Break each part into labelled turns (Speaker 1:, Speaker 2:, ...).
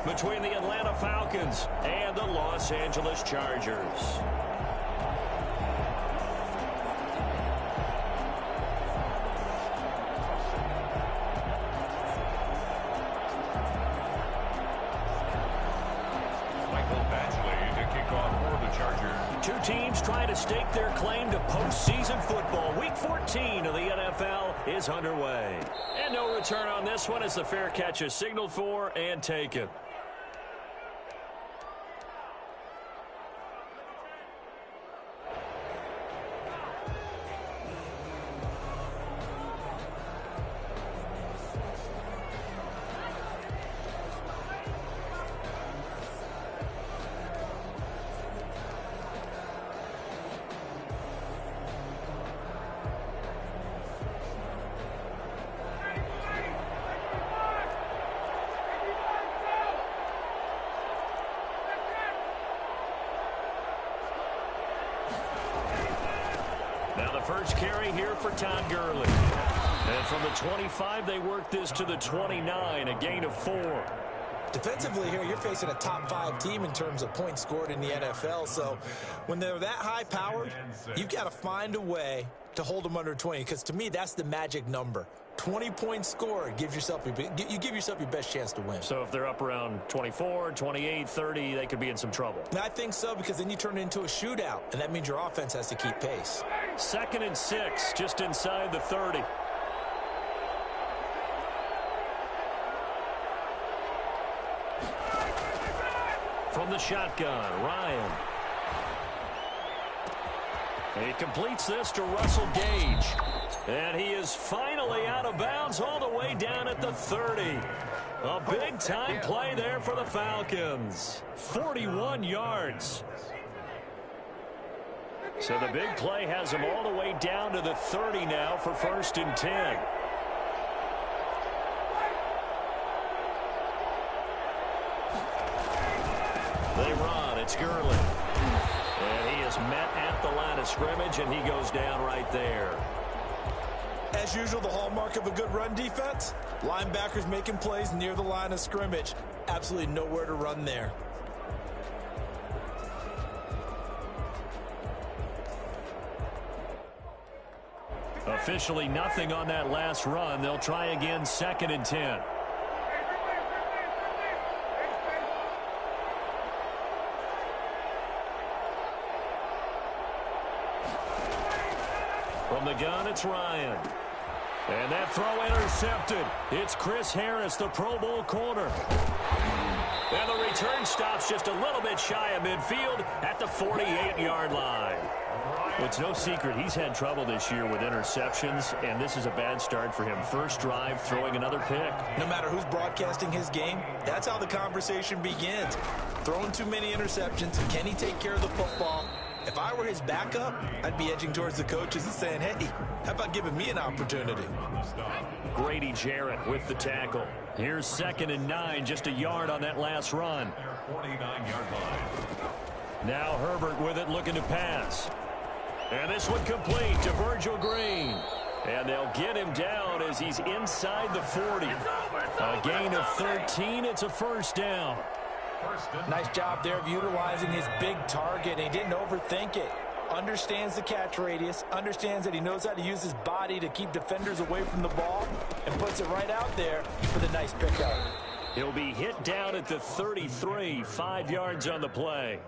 Speaker 1: between the Atlanta Falcons and the Los Angeles Chargers. Two teams trying to stake their claim to postseason football. Week 14 of the NFL is underway. And no return on this one as the fair catch is signaled for and taken. First carry here for Todd Gurley. And from the 25, they work this to the 29, a gain of 4.
Speaker 2: Defensively here, you're facing a top 5 team in terms of points scored in the NFL. So when they're that high-powered, you've got to find a way to hold them under 20. Because to me, that's the magic number. 20 points scored gives yourself you give yourself your best chance to win.
Speaker 1: So if they're up around 24, 28, 30, they could be in some trouble.
Speaker 2: And I think so, because then you turn it into a shootout, and that means your offense has to keep pace.
Speaker 1: 2nd and 6, just inside the 30. From the shotgun, Ryan. He completes this to Russell Gage. And he is finally out of bounds all the way down at the 30. A big-time play there for the Falcons. 41 yards. So the big play has him all the way down to the 30 now for 1st and 10. They run. It's Gurley. And he is met at the line of scrimmage, and he goes down right there.
Speaker 2: As usual, the hallmark of a good run defense, linebackers making plays near the line of scrimmage. Absolutely nowhere to run there.
Speaker 1: Officially nothing on that last run. They'll try again 2nd and 10. From the gun, it's Ryan. And that throw intercepted. It's Chris Harris, the Pro Bowl corner. And the return stops just a little bit shy of midfield at the 48-yard line. Well, it's no secret he's had trouble this year with interceptions, and this is a bad start for him. First drive, throwing another pick.
Speaker 2: No matter who's broadcasting his game, that's how the conversation begins. Throwing too many interceptions. Can he take care of the football? If I were his backup, I'd be edging towards the coaches and saying, hey, how about giving me an opportunity?
Speaker 1: Grady Jarrett with the tackle. Here's 2nd and 9, just a yard on that last run. Now Herbert with it, looking to pass. And this one complete to Virgil Green. And they'll get him down as he's inside the 40. A gain of 13. It's a 1st down.
Speaker 2: Nice job there of utilizing his big target. He didn't overthink it. Understands the catch radius. Understands that he knows how to use his body to keep defenders away from the ball. And puts it right out there for the nice pickup.
Speaker 1: He'll be hit down at the 33. 5 yards on the play.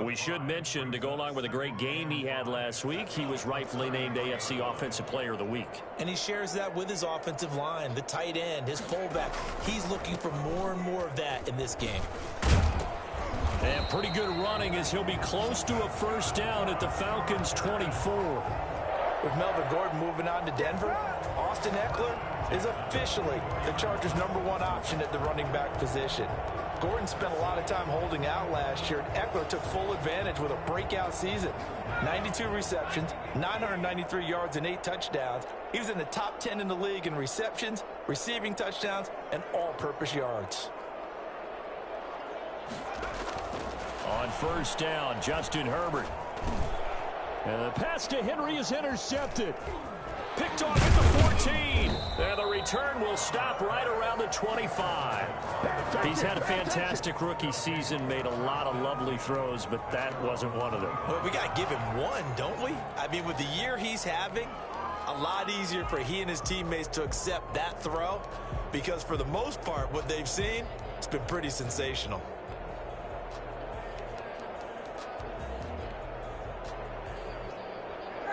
Speaker 1: We should mention, to go along with a great game he had last week, he was rightfully named AFC Offensive Player of the Week.
Speaker 2: And he shares that with his offensive line, the tight end, his fullback. He's looking for more and more of that in this game.
Speaker 1: And pretty good running as he'll be close to a 1st down at the Falcons' 24.
Speaker 2: With Melvin Gordon moving on to Denver, Austin Eckler is officially the Chargers' #1 option at the running back position. Gordon spent a lot of time holding out last year. Eckler took full advantage with a breakout season. 92 receptions, 993 yards, and 8 touchdowns. He was in the top 10 in the league in receptions, receiving touchdowns, and all-purpose yards.
Speaker 1: On 1st down, Justin Herbert. And the pass to Henry is intercepted. Picked off at the 14. And the return will stop right around the 25. He's had a fantastic rookie season, made a lot of lovely throws, but that wasn't one of them.
Speaker 2: Well, we got to give him one, don't we? I mean, with the year he's having, a lot easier for he and his teammates to accept that throw, because for the most part, what they've seen, it's been pretty sensational.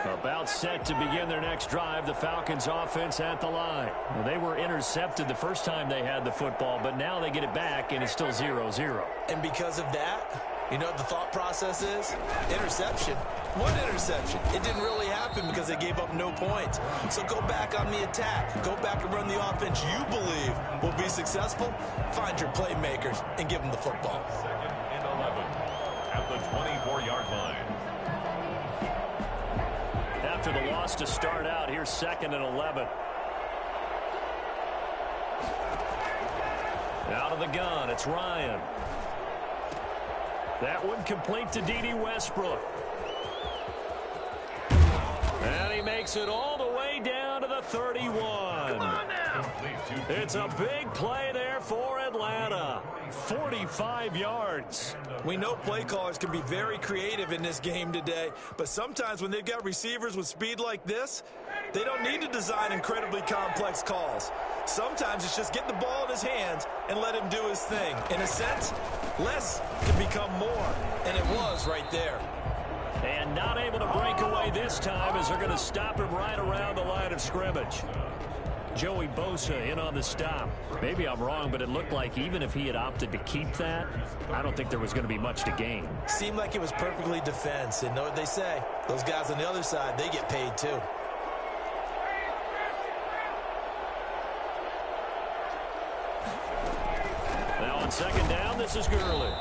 Speaker 1: About set to begin their next drive, the Falcons offense at the line. Well, they were intercepted the first time they had the football, but now they get it back, and it's still 0-0.
Speaker 2: And because of that, you know what the thought process is? Interception. One interception. It didn't really happen because they gave up no points. So go back on the attack. Go back and run the offense you believe will be successful. Find your playmakers and give them the football.
Speaker 3: 2nd and 11 at the 24-yard line.
Speaker 1: After the loss to start out, here's 2nd and 11. Out of the gun, it's Ryan. That one complete to D.D. Westbrook. And he makes it all the way down to the 31.
Speaker 3: Come on now.
Speaker 1: It's a big play there for Atlanta. 45 yards.
Speaker 2: We know play callers can be very creative in this game today, but sometimes when they've got receivers with speed like this, they don't need to design incredibly complex calls. Sometimes it's just get the ball in his hands and let him do his thing. In a sense, less can become more, and it was right there.
Speaker 1: And not able to break away this time as they're going to stop him right around the line of scrimmage. Joey Bosa in on the stop. Maybe I'm wrong, but it looked like even if he had opted to keep that, I don't think there was going to be much to gain.
Speaker 2: Seemed like it was perfectly defense. And know what they say? Those guys on the other side, they get paid too.
Speaker 1: Now on 2nd down, this is Gurley.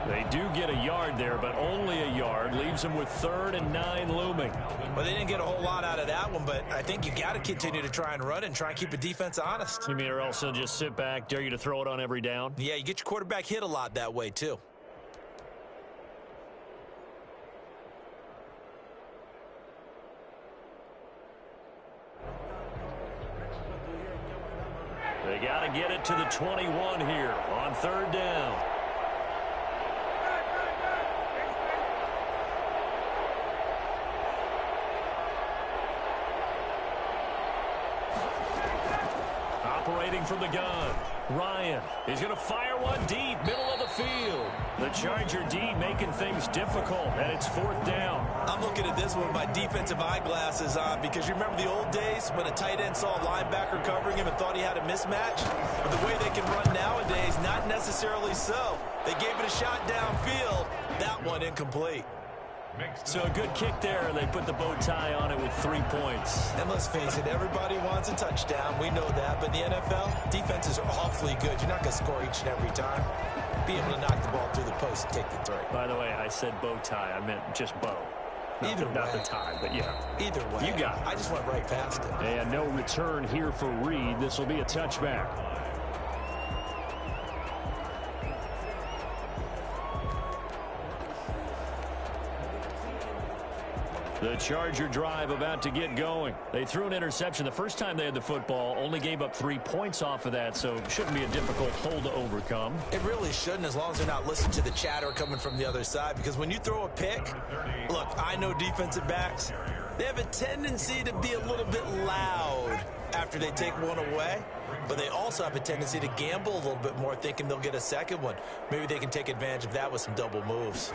Speaker 1: They do get a yard there, but only a yard. Leaves them with 3rd and 9 looming.
Speaker 2: Well, they didn't get a whole lot out of that one, but I think you got to continue to try and run and try and keep the defense honest.
Speaker 1: You mean or else they'll just sit back, dare you to throw it on every down?
Speaker 2: Yeah, you get your quarterback hit a lot that way, too.
Speaker 1: They got to get it to the 21 here on 3rd down. Operating from the gun, Ryan is going to fire one deep, middle of the field. The Charger D making things difficult, and it's 4th down.
Speaker 2: I'm looking at this one with my defensive eyeglasses on because you remember the old days when a tight end saw a linebacker covering him and thought he had a mismatch? But the way they can run nowadays, not necessarily so. They gave it a shot downfield. That one incomplete.
Speaker 1: So a good kick there. They put the bow tie on it with 3 points.
Speaker 2: And let's face it, everybody wants a touchdown. We know that. But in the NFL, defenses are awfully good. You're not going to score each and every time. Be able to knock the ball through the post and take the three.
Speaker 1: By the way, I said bow tie. I meant just bow. Not the tie, but yeah.
Speaker 2: Either way.
Speaker 1: You got it.
Speaker 2: I just went right past it.
Speaker 1: And no return here for Reed. This will be a touchback. The Charger drive about to get going. They threw an interception the first time they had the football, only gave up 3 points off of that, so shouldn't be a difficult hole to overcome.
Speaker 2: It really shouldn't, as long as they're not listening to the chatter coming from the other side, because when you throw a pick, look, I know defensive backs, they have a tendency to be a little bit loud after they take one away, but they also have a tendency to gamble a little bit more, thinking they'll get a second one. Maybe they can take advantage of that with some double moves.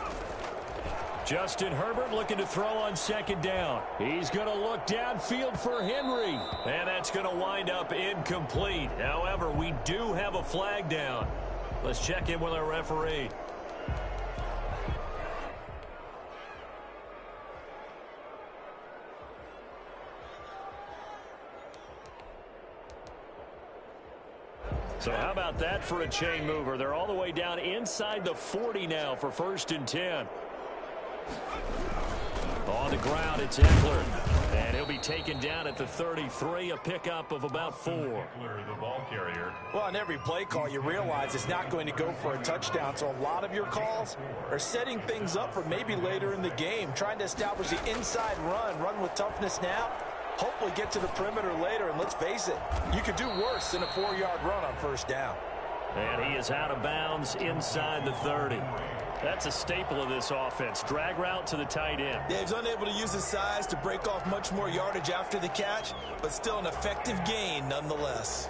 Speaker 1: Justin Herbert looking to throw on 2nd down. He's going to look downfield for Henry. And that's going to wind up incomplete. However, we do have a flag down. Let's check in with our referee. So how about that for a chain mover? They're all the way down inside the 40 now for 1st and 10. On the ground, it's Eckler. And he'll be taken down at the 33, a pickup of about 4.
Speaker 3: Eckler, the ball carrier.
Speaker 2: Well, on every play call, you realize it's not going to go for a touchdown, so a lot of your calls are setting things up for maybe later in the game, trying to establish the inside run with toughness now. Hopefully get to the perimeter later, and let's face it, you could do worse than a 4-yard run on first down.
Speaker 1: And he is out of bounds inside the 30. That's a staple of this offense. Drag route to the tight end.
Speaker 2: Yeah, he's unable to use his size to break off much more yardage after the catch, but still an effective gain nonetheless.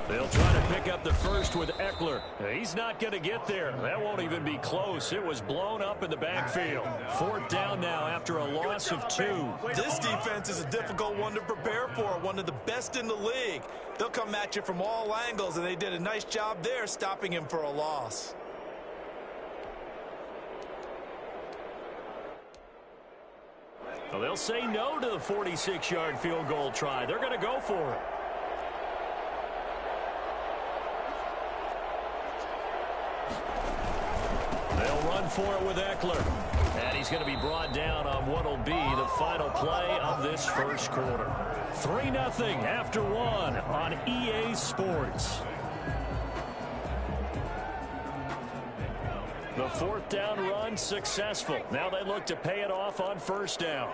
Speaker 1: They'll try to pick up the first with Eckler. He's not going to get there. That won't even be close. It was blown up in the backfield. 4th down now after a loss of 2.
Speaker 2: This defense is a difficult one to prepare for, one of the best in the league. They'll come at you from all angles, and they did a nice job there stopping him for a loss.
Speaker 1: Well, they'll say no to the 46-yard field goal try. They're going to go for it. They'll run for it with Eckler. And he's going to be brought down on what will be the final play of this first quarter. 3-0 after 1 on EA Sports. The 4th down run successful. Now they look to pay it off on first down.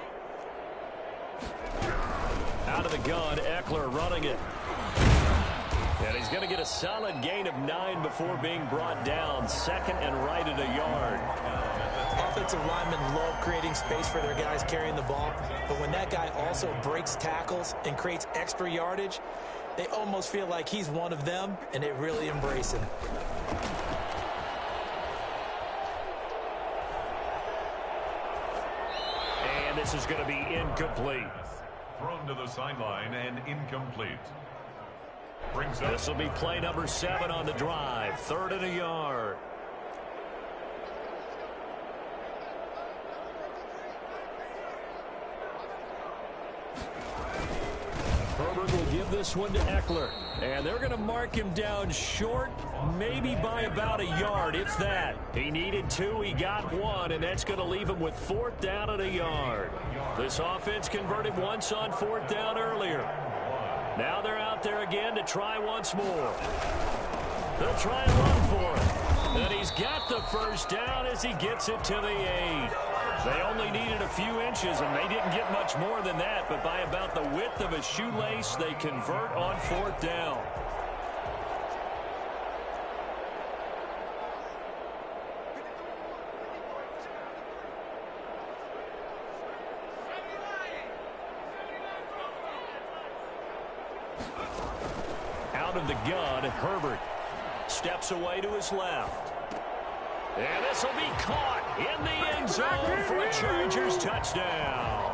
Speaker 1: Out of the gun, Eckler running it. And he's going to get a solid gain of 9 before being brought down. 2nd and right at a yard.
Speaker 2: Offensive linemen love creating space for their guys carrying the ball, but when that guy also breaks tackles and creates extra yardage, they almost feel like he's one of them, and they really embrace him.
Speaker 1: And this is going to be incomplete.
Speaker 3: Thrown to the sideline and incomplete.
Speaker 1: This will be play number 7 on the drive. 3rd and a yard. Herbert will give this one to Eckler. And they're going to mark him down short, maybe by about a yard, if that. He needed 2, he got 1, and that's going to leave him with 4th down and a yard. This offense converted once on 4th down earlier. Now they're out there again to try once more. They'll try and run for it. And he's got the first down as he gets it to the 8. They only needed a few inches, and they didn't get much more than that. But by about the width of a shoelace, they convert on 4th down. Out of the gun, Herbert steps away to his left. And this will be caught in the end zone for a Chargers touchdown.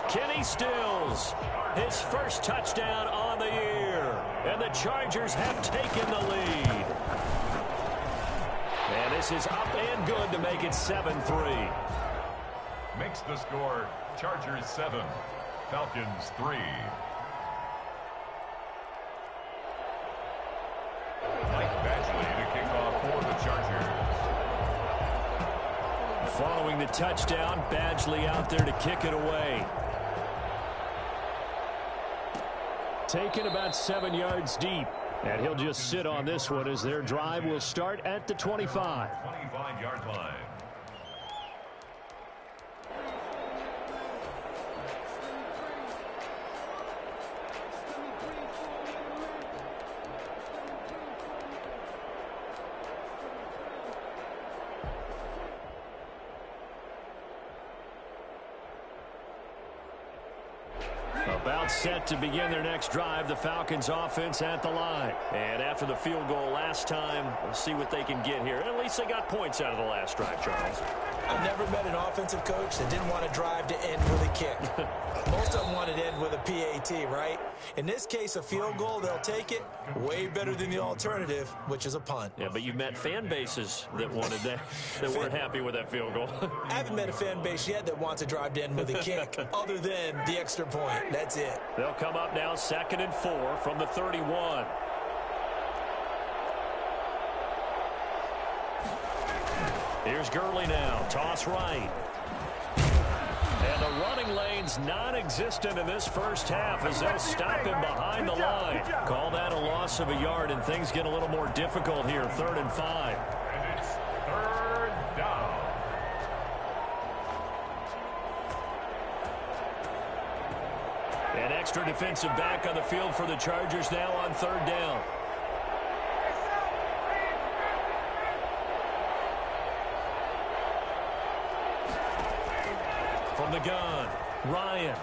Speaker 1: Kenny Stills, his first touchdown on the year. And the Chargers have taken the lead. And this is up and good to make it 7-3.
Speaker 3: Makes the score Chargers 7, Falcons 3.
Speaker 1: Following the touchdown, Badgley out there to kick it away. Taken about 7 yards deep. And he'll just sit on this one as their drive will start at the 25.
Speaker 3: 25-yard line.
Speaker 1: About set to begin their next drive, the Falcons offense at the line. And after the field goal last time, we'll see what they can get here. At least they got points out of the last drive, Charles.
Speaker 2: I've never met an offensive coach that didn't want to drive to end with a kick. Most of them wanted to end with a PAT, right? In this case, a field goal, they'll take it. Way better than the alternative, which is a punt.
Speaker 1: Yeah, but you've met fan bases that wanted that, that weren't happy with that field goal.
Speaker 2: I haven't met a fan base yet that wants to drive to end with a kick, other than the extra point. That's it.
Speaker 1: They'll come up now 2nd and 4 from the 31. Here's Gurley now. Toss right. And the running Run lanes non-existent in this first half as they'll stop him behind the line. Call that a loss of a yard, and things get a little more difficult here. 3rd and 5.
Speaker 3: And it's 3rd down.
Speaker 1: An extra defensive back on the field for the Chargers now on 3rd down. From the gun, Ryan.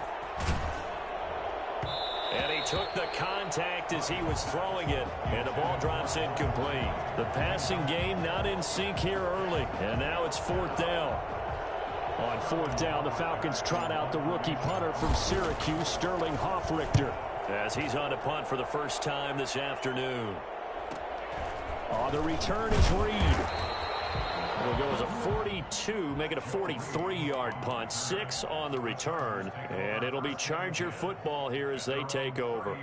Speaker 1: And he took the contact as he was throwing it, and the ball drops incomplete. The passing game not in sync here early, and now it's 4th down. On 4th down, the Falcons trot out the rookie punter from Syracuse, Sterling Hoffrichter, as he's on to punt for the first time this afternoon. On the return is Reed. It'll go as a 42, make it a 43-yard punt, 6 on the return, and it'll be Charger football here as they take over.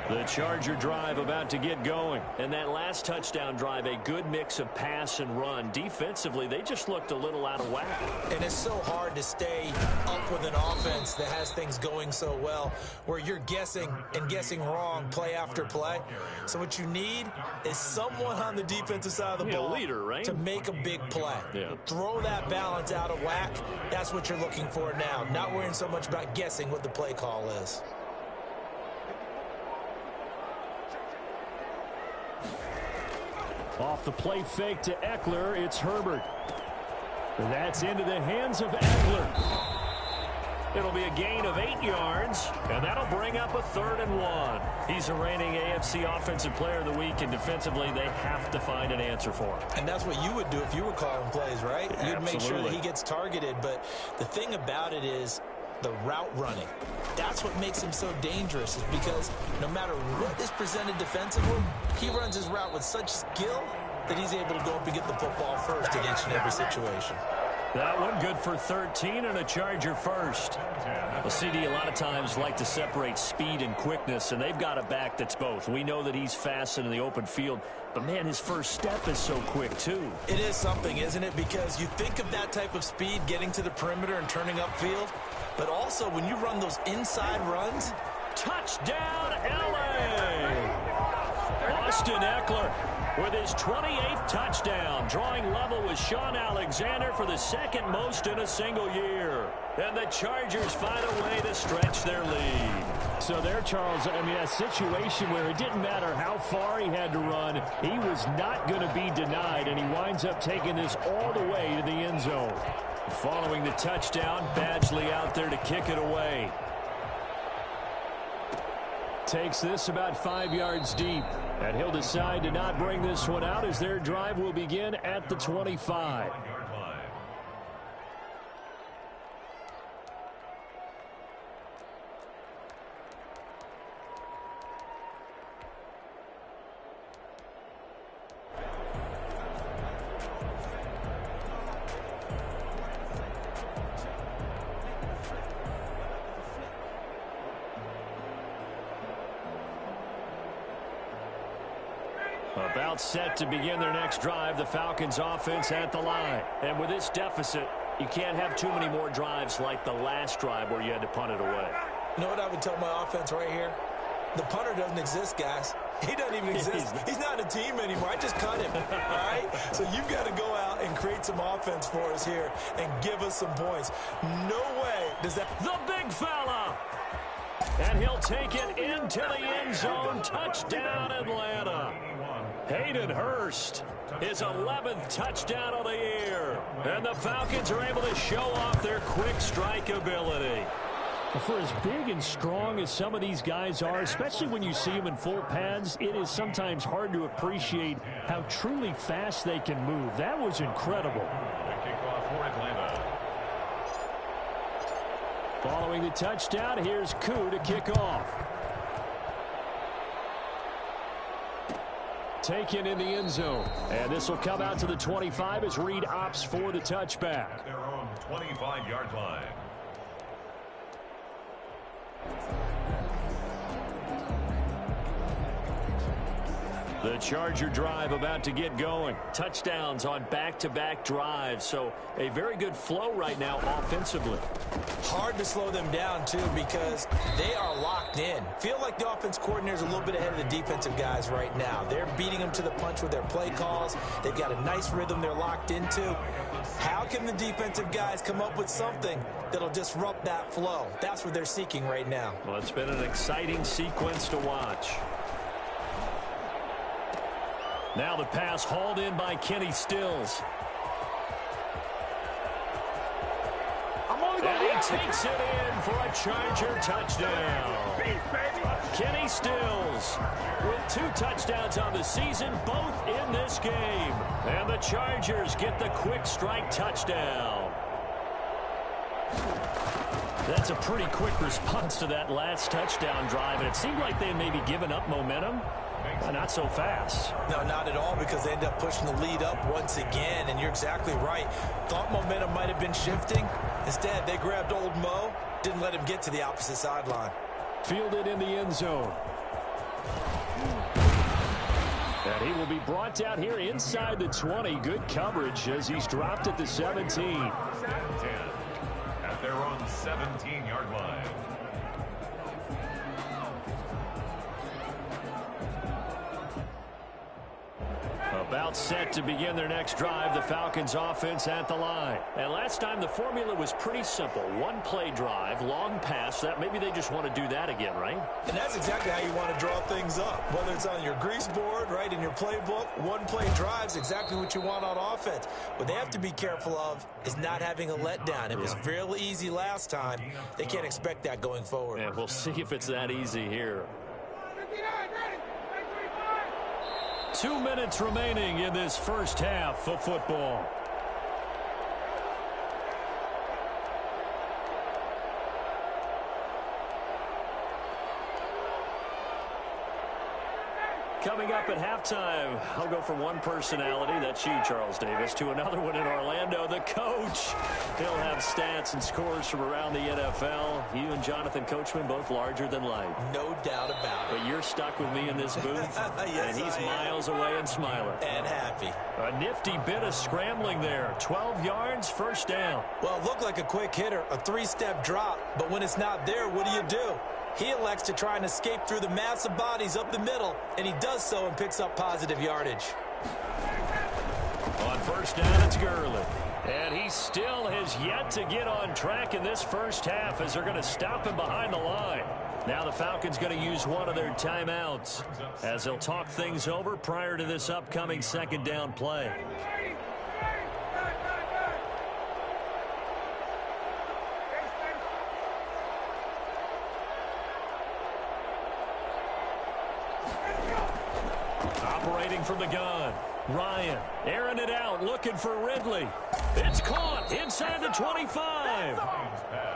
Speaker 1: The Charger drive about to get going, and that last touchdown drive, a good mix of pass and run. Defensively, they just looked a little out of whack.
Speaker 2: And it's so hard to stay up with an offense that has things going so well, where you're guessing and guessing wrong play after play. So what you need is someone on the defensive side of the ball,
Speaker 1: leader, right?
Speaker 2: To make a big play.
Speaker 1: Yeah.
Speaker 2: Throw that balance out of whack. That's what you're looking for now. Not worrying so much about guessing what the play call is.
Speaker 1: Off the play fake to Eckler, it's Herbert. That's into the hands of Eckler. It'll be a gain of 8 yards, and that'll bring up a 3rd and 1. He's a reigning AFC Offensive Player of the Week, and defensively they have to find an answer for him.
Speaker 2: And that's what you would do if you were calling plays, right?
Speaker 1: Yeah,
Speaker 2: you'd make sure that he gets targeted, but the thing about it is the route running. That's what makes him so dangerous, is because no matter what is presented defensively, he runs his route with such skill that he's able to go up and get the football first in each and every situation.
Speaker 1: That one good for 13 and a Charger first. Well, CD a lot of times like to separate speed and quickness, and they've got a back that's both. We know that he's fast in the open field, but, man, his first step is so quick, too.
Speaker 2: It is something, isn't it? Because you think of that type of speed getting to the perimeter and turning upfield, but also when you run those inside runs.
Speaker 1: Touchdown, L.A.! Austin Eckler with his 28th touchdown, drawing level with Sean Alexander for the 2nd most in a single year. And the Chargers find a way to stretch their lead. So there, Charles, I mean, a situation where it didn't matter how far he had to run, he was not going to be denied, and he winds up taking this all the way to the end zone. Following the touchdown, Badgley out there to kick it away. Takes this about 5 yards deep, and he'll decide to not bring this one out as their drive will begin at the 25. About set to begin their next drive, the Falcons offense at the line. And with this deficit, you can't have too many more drives like the last drive where you had to punt it away.
Speaker 2: You know what I would tell my offense right here? The punter doesn't exist, guys. He doesn't even exist. He's not a team anymore. I just cut him, all right? So you've got to go out and create some offense for us here and give us some points. No way does that...
Speaker 1: The big fella! And he'll take it into the end zone. Touchdown, Atlanta. Hayden Hurst, his 11th touchdown of the year. And the Falcons are able to show off their quick strike ability. For as big and strong as some of these guys are, especially when you see them in full pads, it is sometimes hard to appreciate how truly fast they can move. That was incredible.
Speaker 3: The kickoff for Atlanta.
Speaker 1: Following the touchdown, here's Koo to kick off. Taken in the end zone. And this will come out to the 25 as Reed opts for the touchback.
Speaker 3: Their own 25-yard line.
Speaker 1: The Charger drive about to get going. Touchdowns on back-to-back drives, so a very good flow right now offensively.
Speaker 2: Hard to slow them down, too, because they are locked in. Feel like the offense coordinator is a little bit ahead of the defensive guys right now. They're beating them to the punch with their play calls. They've got a nice rhythm they're locked into. How can the defensive guys come up with something that'll disrupt that flow? That's what they're seeking right now.
Speaker 1: Well, it's been an exciting sequence to watch. Now the pass hauled in by Kenny Stills. And he takes it in for a Charger touchdown. Kenny Stills with 2 touchdowns on the season, both in this game. And the Chargers get the quick strike touchdown. That's a pretty quick response to that last touchdown drive, and it seemed like they had maybe given up momentum. Not so fast.
Speaker 2: No, not at all, because they end up pushing the lead up once again, and you're exactly right. Thought momentum might have been shifting. Instead, they grabbed old Mo, didn't let him get to the opposite sideline.
Speaker 1: Fielded in the end zone. And he will be brought down here inside the 20. Good coverage as he's dropped at the 17.
Speaker 3: 10 at their own 17-yard line.
Speaker 1: About set to begin their next drive, the Falcons offense at the line. And last time the formula was pretty simple. 1-play drive, long pass. That maybe they just want to do that again, right?
Speaker 2: And that's exactly how you want to draw things up. Whether it's on your grease board, right, in your playbook, 1-play drive's exactly what you want on offense. What they have to be careful of is not having a letdown. It was real easy last time. They can't expect that going forward.
Speaker 1: And we'll see if it's that easy here. 2 minutes remaining in this first half of football. Coming up at halftime, I'll go from one personality, that's you, Charles Davis, to another one in Orlando, the coach. He'll have stats and scores from around the NFL. You and Jonathan Coachman, both larger than life.
Speaker 2: No doubt about it.
Speaker 1: But you're stuck with me in this booth,
Speaker 2: yes,
Speaker 1: and he's miles away and smiling.
Speaker 2: And happy.
Speaker 1: A nifty bit of scrambling there. 12 yards, first down.
Speaker 2: Well, it looked like a quick hitter, a 3-step drop, but when it's not there, what do? He elects to try and escape through the massive bodies up the middle, and he does so and picks up positive yardage.
Speaker 1: On first down, it's Gurley. And he still has yet to get on track in this first half as they're going to stop him behind the line. Now the Falcons going to use one of their timeouts as they'll talk things over prior to this upcoming second down play. Operating from the gun. Ryan airing it out, looking for Ridley. It's caught inside the 25.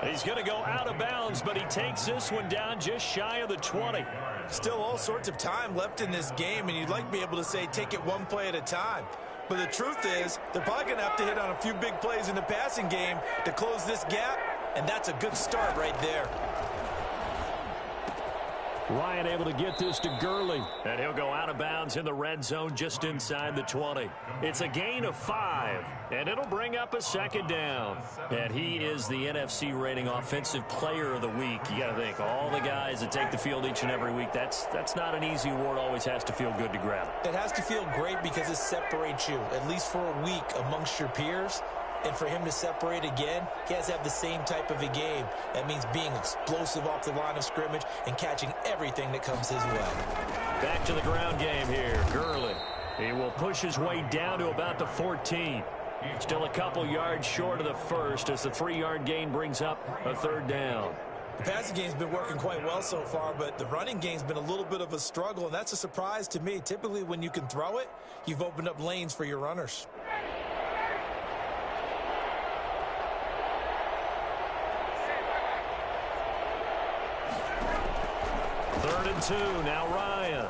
Speaker 1: He's going to go out of bounds, but he takes this one down just shy of the 20.
Speaker 2: Still all sorts of time left in this game, and you'd like to be able to say take it one play at a time. But the truth is, they're probably going to have to hit on a few big plays in the passing game to close this gap, and that's a good start right there.
Speaker 1: Ryan able to get this to Gurley, and he'll go out of bounds in the red zone just inside the 20. It's a gain of 5, and it'll bring up a second down. And he is the NFC rating offensive player of the week. You got to think, all the guys that take the field each and every week, that's not an easy award. Always has to feel good to grab.
Speaker 2: It has to feel great because it separates you, at least for a week, amongst your peers. And for him to separate again, he has to have the same type of a game. That means being explosive off the line of scrimmage and catching everything that comes his way.
Speaker 1: Back to the ground game here. Gurley. He will push his way down to about the 14. Still a couple yards short of the first as the 3-yard gain brings up a third down.
Speaker 2: The passing game's been working quite well so far, but the running game's been a little bit of a struggle, and that's a surprise to me. Typically, when you can throw it, you've opened up lanes for your runners.
Speaker 1: Third and 2, now Ryan.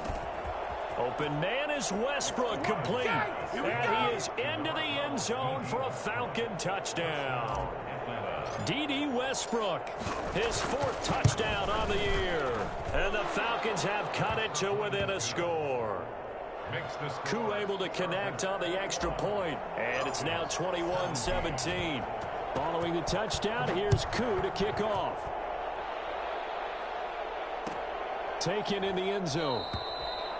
Speaker 1: Open man is Westbrook, complete. And he is into the end zone for a Falcon touchdown. D.D. Westbrook, his 4th touchdown on the year. And the Falcons have cut it to within a score.
Speaker 3: makes the score.
Speaker 1: Koo able to connect on the extra point, and it's now 21-17. Following the touchdown, here's Koo to kick off. Taken in the end zone.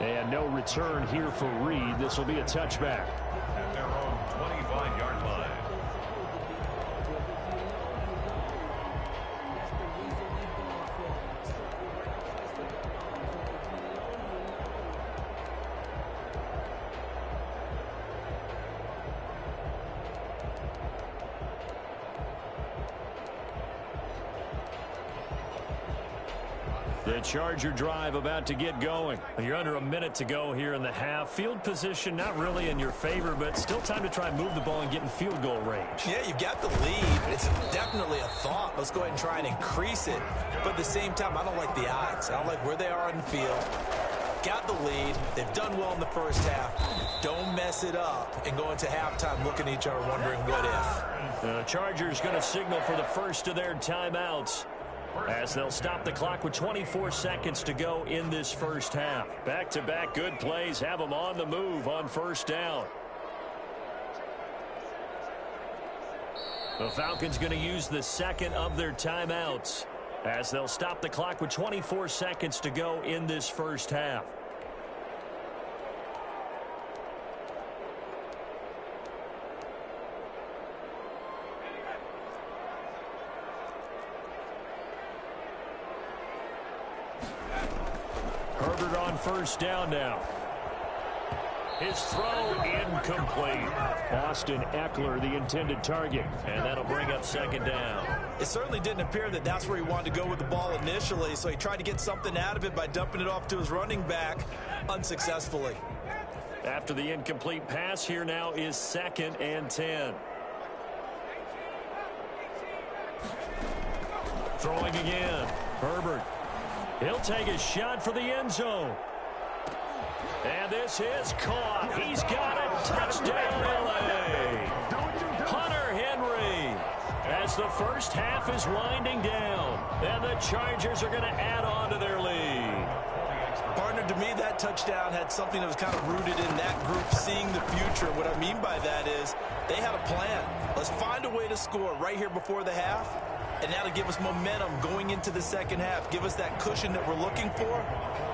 Speaker 1: And no return here for Reed. This will be a touchback.
Speaker 3: At their own 25-yard line.
Speaker 1: The Charger drive about to get going. You're under a minute to go here in the half. Field position not really in your favor, but still time to try and move the ball and get in field goal range.
Speaker 2: Yeah, you've got the lead. It's definitely a thought. Let's go ahead and try and increase it. But at the same time, I don't like the odds. I don't like where they are on the field. Got the lead. They've done well in the first half. Don't mess it up and go into halftime looking at each other wondering what if.
Speaker 1: The Chargers going to signal for the first of their timeouts, as they'll stop the clock with 24 seconds to go in this first half. Back-to-back good plays have them on the move on first down. The Falcons going to use the second of their timeouts, as they'll stop the clock with 24 seconds to go in this first half. Herbert on first down now. His throw incomplete. Austin Eckler, the intended target, and that'll bring up second down.
Speaker 2: It certainly didn't appear that that's where he wanted to go with the ball initially, so he tried to get something out of it by dumping it off to his running back unsuccessfully.
Speaker 1: After the incomplete pass, here now is 2nd and 10. Throwing again. Herbert. He'll take a shot for the end zone. And this is caught. He's got it. Touchdown, L.A. Hunter Henry. As the first half is winding down, and the Chargers are going to add on to their lead.
Speaker 2: Partner, to me, that touchdown had something that was kind of rooted in that group seeing the future. What I mean by that is they had a plan. Let's find a way to score right here before the half. And now to give us momentum going into the second half, give us that cushion that we're looking for.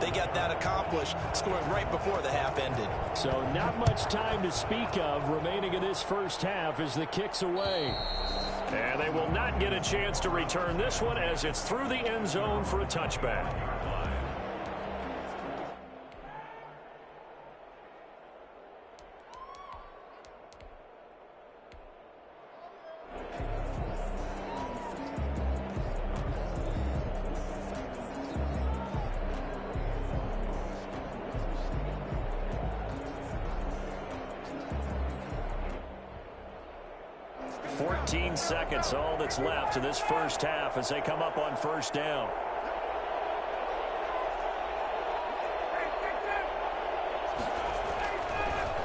Speaker 2: They got that accomplished, scoring right before the half ended.
Speaker 1: So not much time to speak of remaining in this first half as the kick's away. And they will not get a chance to return this one as it's through the end zone for a touchback. Seconds, all that's left in this first half as they come up on first down.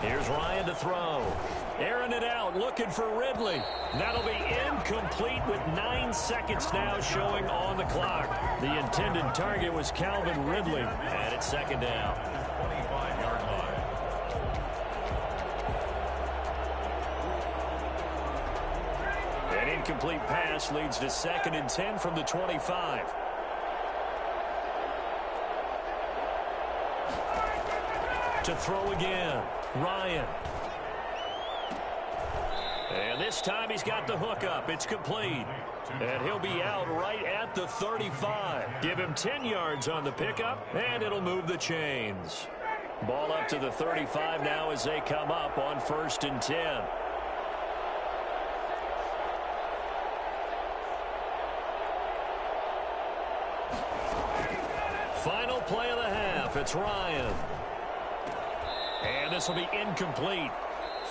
Speaker 1: Here's Ryan to throw. Airing it out, looking for Ridley. That'll be incomplete with 9 seconds now showing on the clock. The intended target was Calvin Ridley, and it's second down.
Speaker 3: 25-yard line.
Speaker 1: An incomplete pass leads to 2nd and 10 from the 25. To throw again, Ryan. And this time he's got the hook up. It's complete. And he'll be out right at the 35. Give him 10 yards on the pickup, and it'll move the chains. Ball up to the 35 now as they come up on 1st and 10. Final play of the half. It's Ryan. And this will be incomplete.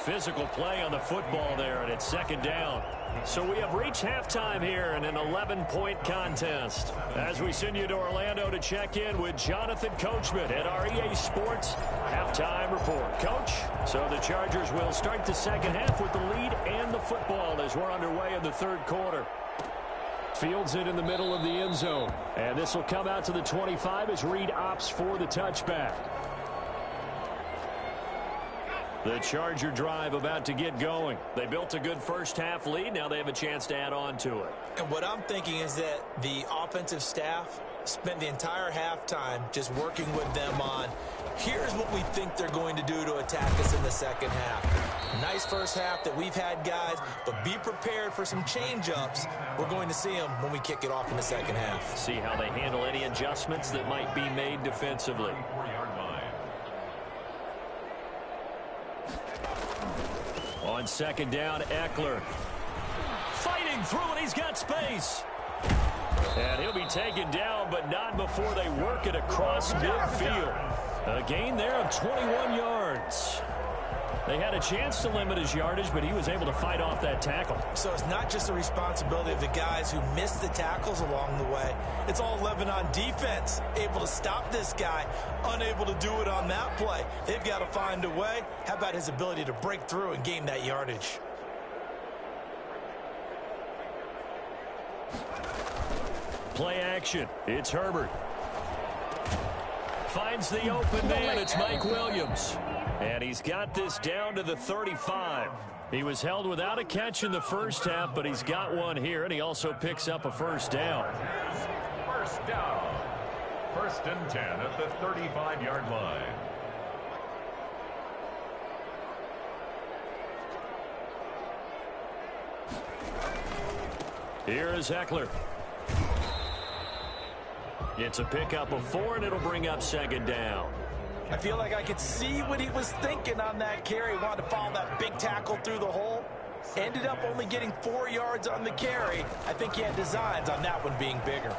Speaker 1: Physical play on the football there, and it's second down. So we have reached halftime here in an 11-point contest. As we send you to Orlando to check in with Jonathan Coachman at our EA Sports Halftime Report. Coach, so the Chargers will start the second half with the lead and the football as we're underway in the third quarter. Fields it in the middle of the end zone. And this will come out to the 25 as Reed opts for the touchback. The Charger drive about to get going. They built a good first-half lead. Now they have a chance to add on to it.
Speaker 2: And what I'm thinking is that the offensive staff spent the entire halftime just working with them on, here's what we think they're going to do to attack us in the second half. Nice first half that we've had, guys, but be prepared for some change-ups. We're going to see them when we kick it off in the second half.
Speaker 1: See how they handle any adjustments that might be made defensively. On second down, Eckler. Fighting through it, he's got space. And he'll be taken down, but not before they work it across midfield. A gain there of 21 yards. They had a chance to limit his yardage, but he was able to fight off that tackle.
Speaker 2: So it's not just the responsibility of the guys who missed the tackles along the way. It's all Lebanon defense, able to stop this guy, unable to do it on that play. They've got to find a way. How about his ability to break through and gain that yardage?
Speaker 1: Play action. It's Herbert. Finds the open man. It's Mike Williams. And he's got this down to the 35. He was held without a catch in the first half, but he's got one here, and he also picks up a first down.
Speaker 3: First down. 1st and 10 at the 35-yard line.
Speaker 1: Here is Eckler. It's a pickup of 4, and it'll bring up second down.
Speaker 2: I feel like I could see what he was thinking on that carry. Wanted to follow that big tackle through the hole. Ended up only getting 4 yards on the carry. I think he had designs on that one being bigger.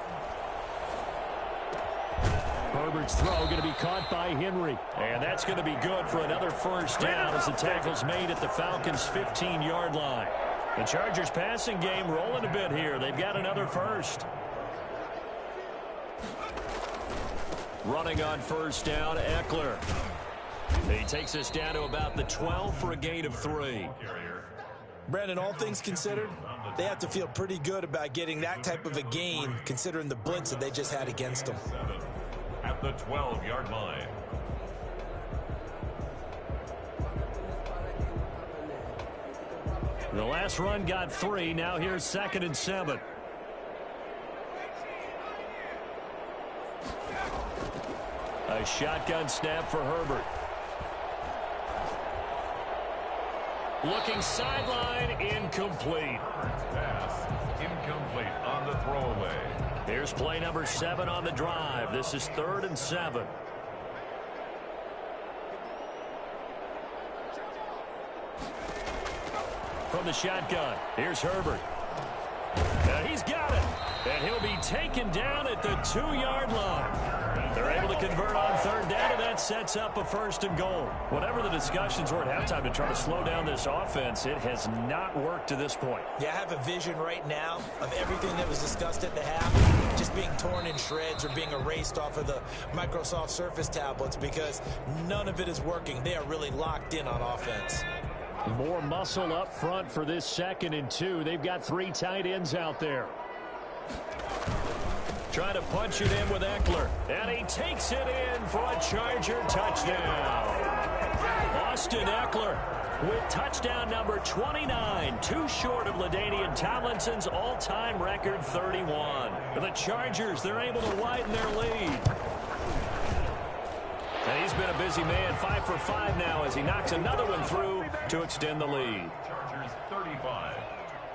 Speaker 1: Herbert's throw going to be caught by Henry. And that's going to be good for another first down as the tackle's made at the Falcons' 15-yard line. The Chargers passing game rolling a bit here. They've got another first. Running on first down, Eckler. He takes us down to about the 12 for a gain of 3.
Speaker 2: Brandon, all things considered, they have to feel pretty good about getting that type of a gain considering the blitz that they just had against them.
Speaker 3: At the 12-yard line.
Speaker 1: The last run got 3. Now here's 2nd and 7. A shotgun snap for Herbert. Looking sideline, incomplete.
Speaker 3: Pass incomplete on the throwaway.
Speaker 1: Here's play number 7 on the drive. This is 3rd and 7. From the shotgun, here's Herbert. And he's got it. And he'll be taken down at the 2-yard line. They're able to convert on 3rd down, and that sets up a 1st and goal. Whatever the discussions were at halftime to try to slow down this offense, it has not worked to this point.
Speaker 2: Yeah, I have a vision right now of everything that was discussed at the half just being torn in shreds or being erased off of the Microsoft Surface tablets because none of it is working. They are really locked in on offense.
Speaker 1: More muscle up front for this 2nd and 2. They've got 3 tight ends out there. Trying to punch it in with Eckler. And he takes it in for a Charger touchdown. Austin Eckler with touchdown number 29. Too short of LaDainian Tomlinson's all-time record 31. The Chargers, they're able to widen their lead. And he's been a busy man, 5 for 5 now as he knocks another one through to extend the lead.
Speaker 3: Chargers 35,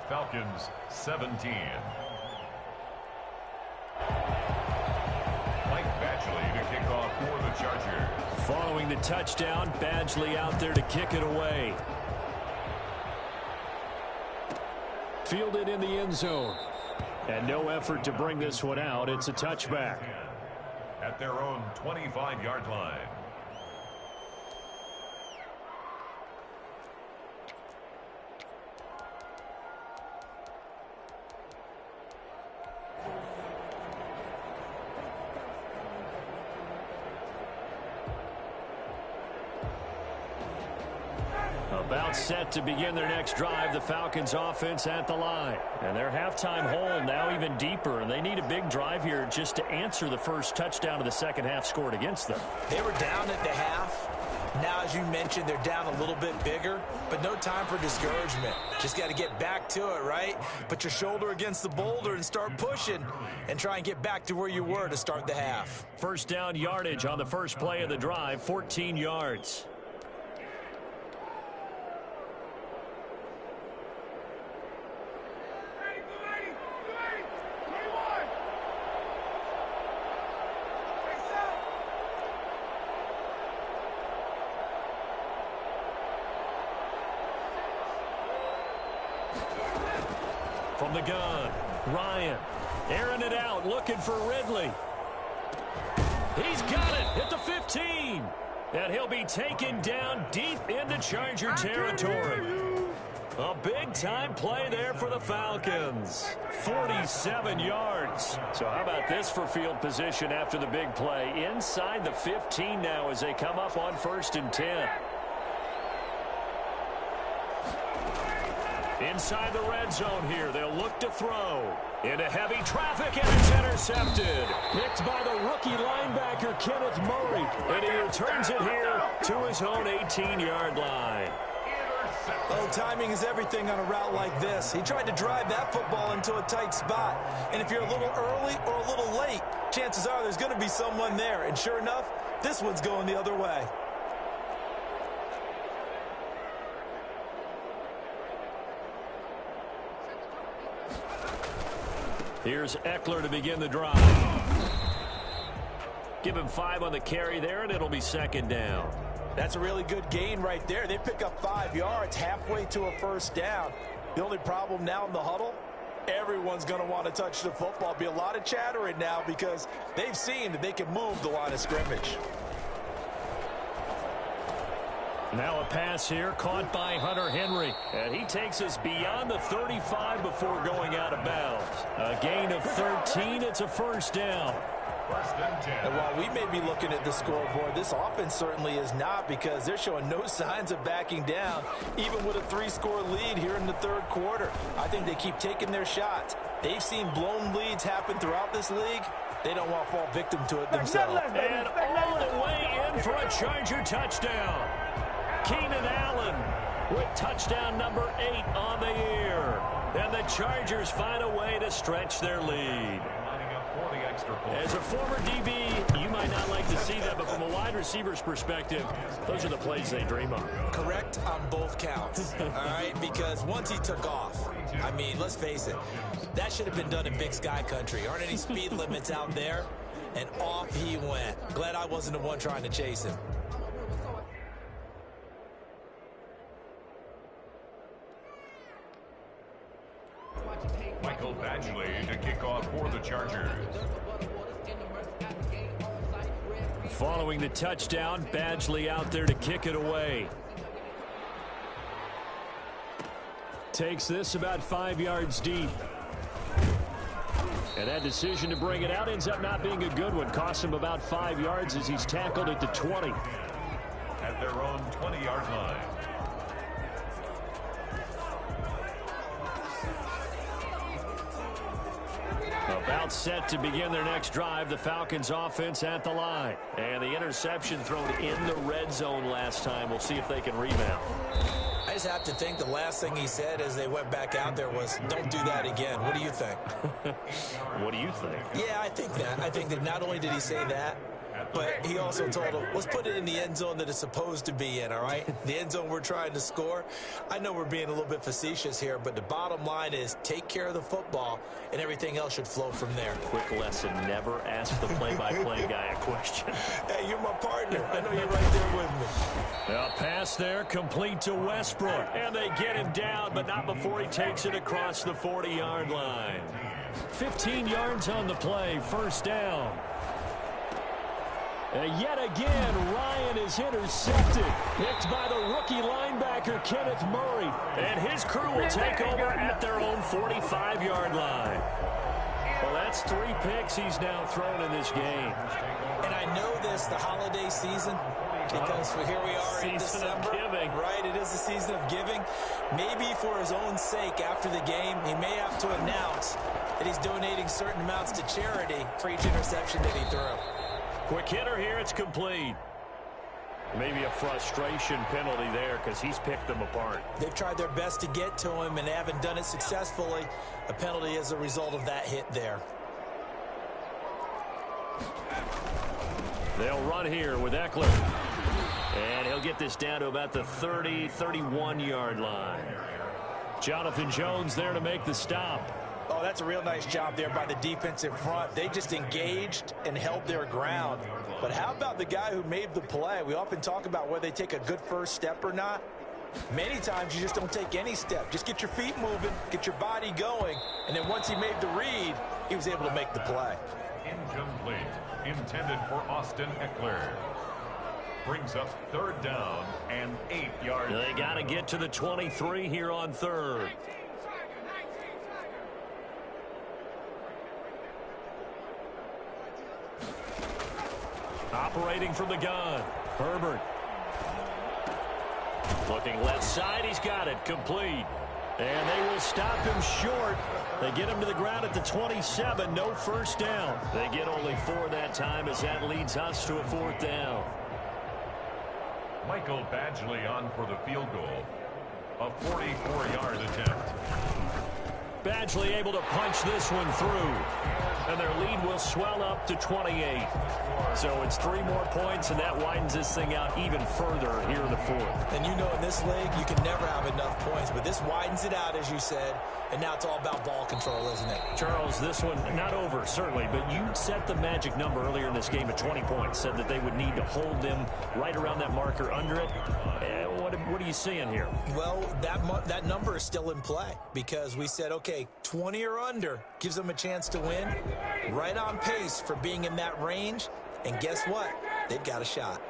Speaker 3: Falcons 17. Mike Badgley to kick off for the Chargers.
Speaker 1: Following the touchdown, Badgley out there to kick it away. Fielded in the end zone. And no effort to bring this one out. It's a touchback.
Speaker 3: At their own 25-yard line.
Speaker 1: About set to begin their next drive, the Falcons offense at the line. And their halftime hole now even deeper, and they need a big drive here just to answer the first touchdown of the second half scored against them.
Speaker 2: They were down at the half. Now, as you mentioned, they're down a little bit bigger, but no time for discouragement. Just got to get back to it, right? Put your shoulder against the boulder and start pushing and try and get back to where you were to start the half.
Speaker 1: First down yardage on the first play of the drive, 14 yards. From the gun, Ryan airing it out, looking for Ridley. He's got it at the 15. And he'll be taken down deep into Charger territory. A big-time play there for the Falcons. 47 yards. So how about this for field position after the big play? Inside the 15 now as they come up on 1st and 10. Inside the red zone here, they'll look to throw. Into heavy traffic, and it's intercepted. Picked by the rookie linebacker, Kenneth Murray. And he returns it here to his own 18-yard line.
Speaker 2: Oh, timing is everything on a route like this. He tried to drive that football into a tight spot. And if you're a little early or a little late, chances are there's going to be someone there. And sure enough, this one's going the other way.
Speaker 1: Here's Eckler to begin the drive. Give him 5 on the carry there, and it'll be 2nd down.
Speaker 2: That's a really good gain right there. They pick up 5 yards halfway to a 1st down. The only problem now in the huddle, everyone's going to want to touch the football. Be a lot of chattering now because they've seen that they can move the line of scrimmage.
Speaker 1: Now a pass here caught by Hunter Henry. And he takes us beyond the 35 before going out of bounds. A gain of 13. It's a 1st down.
Speaker 2: And while we may be looking at the scoreboard, this offense certainly is not because they're showing no signs of backing down, even with a 3-score lead here in the 3rd quarter. I think they keep taking their shots. They've seen blown leads happen throughout this league. They don't want to fall victim to it themselves.
Speaker 1: And all the way in for a Charger touchdown. Keenan Allen with touchdown number 8 on the year. And the Chargers find a way to stretch their lead. As a former DB, you might not like to see that, but from a wide receiver's perspective, those are the plays they dream of.
Speaker 2: Correct on both counts, all right? Because once he took off, I mean, let's face it, that should have been done in Big Sky country. Aren't any speed limits out there? And off he went. Glad I wasn't the one trying to chase him.
Speaker 3: Michael Badgley to kick off for the Chargers.
Speaker 1: Following the touchdown, Badgley out there to kick it away. Takes this about 5 yards deep. And that decision to bring it out ends up not being a good one. Costs him about 5 yards as he's tackled at the 20.
Speaker 3: At their own 20-yard line.
Speaker 1: About set to begin their next drive. The Falcons offense at the line. And the interception thrown in the red zone last time. We'll see if they can rebound.
Speaker 2: I just have to think the last thing he said as they went back out there was, don't do that again. What do you think?
Speaker 1: What do you think?
Speaker 2: Yeah, I think that. I think that not only did he say that, but he also told him, let's put it in the end zone that it's supposed to be in, all right? The end zone we're trying to score. I know we're being a little bit facetious here, but the bottom line is take care of the football, and everything else should flow from there.
Speaker 1: Quick lesson, never ask the play-by-play guy a question.
Speaker 2: Hey, you're my partner. I know you're right there with me.
Speaker 1: A pass there, complete to Westbrook. And they get him down, but not before he takes it across the 40-yard line. 15 yards on the play, 1st down. And yet again, Ryan is intercepted. Picked by the rookie linebacker, Kenneth Murray. And his crew will take over at their own 45-yard line. Well, that's 3 picks he's now thrown in this game.
Speaker 2: And I know this, the holiday season, because here we are in December.
Speaker 1: Season of giving.
Speaker 2: Right, it is the season of giving. Maybe for his own sake after the game, he may have to announce that he's donating certain amounts to charity for each interception that he threw.
Speaker 1: Quick hitter here, it's complete. Maybe a frustration penalty there because he's picked them apart.
Speaker 2: They've tried their best to get to him and they haven't done it successfully. A penalty is a result of that hit there.
Speaker 1: They'll run here with Eckler. And he'll get this down to about the 30, 31-yard line. Jonathan Jones there to make the stop.
Speaker 2: Oh, that's a real nice job there by the defensive front. They just engaged and held their ground. But how about the guy who made the play? We often talk about whether they take a good first step or not. Many times you just don't take any step. Just get your feet moving, get your body going, and then once he made the read, he was able to make the play.
Speaker 3: Incomplete. Intended for Austin Eckler. Brings up third down and 8 yards.
Speaker 1: They got to get to the 23 here on third. Operating from the gun, Herbert. Looking left side, he's got it, complete. And they will stop him short. They get him to the ground at the 27, no first down. They get only 4 that time as that leads us to a 4th down.
Speaker 3: Michael Badgley on for the field goal. A 44-yard attempt.
Speaker 1: Badgley able to punch this one through. And their lead will swell up to 28. So it's 3 more points, and that widens this thing out even further here in the 4th.
Speaker 2: And you know in this league, you can never have enough points, but this widens it out, as you said, and now it's all about ball control, isn't it?
Speaker 1: Charles, this one not over, certainly, but you set the magic number earlier in this game at 20 points, said that they would need to hold them right around that marker under it. What are you seeing here?
Speaker 2: Well, that number is still in play because we said, okay, 20 or under gives them a chance to win. Right on pace for being in that range. And guess what? They've got a shot.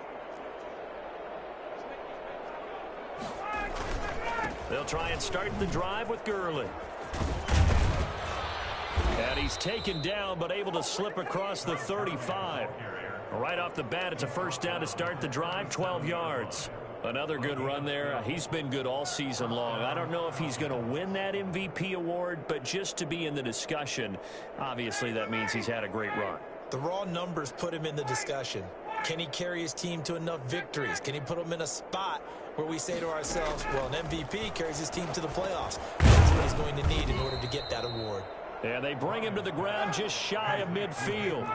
Speaker 1: They'll try and start the drive with Gurley. And he's taken down but able to slip across the 35. Right off the bat, it's a first down to start the drive, 12 yards. Another good run there. He's been good all season long. I don't know if he's going to win that MVP award, but just to be in the discussion, obviously that means he's had a great run.
Speaker 2: The raw numbers put him in the discussion. Can he carry his team to enough victories? Can he put them in a spot where we say to ourselves, well, an MVP carries his team to the playoffs. That's what he's going to need in order to get that award.
Speaker 1: And they bring him to the ground just shy of midfield.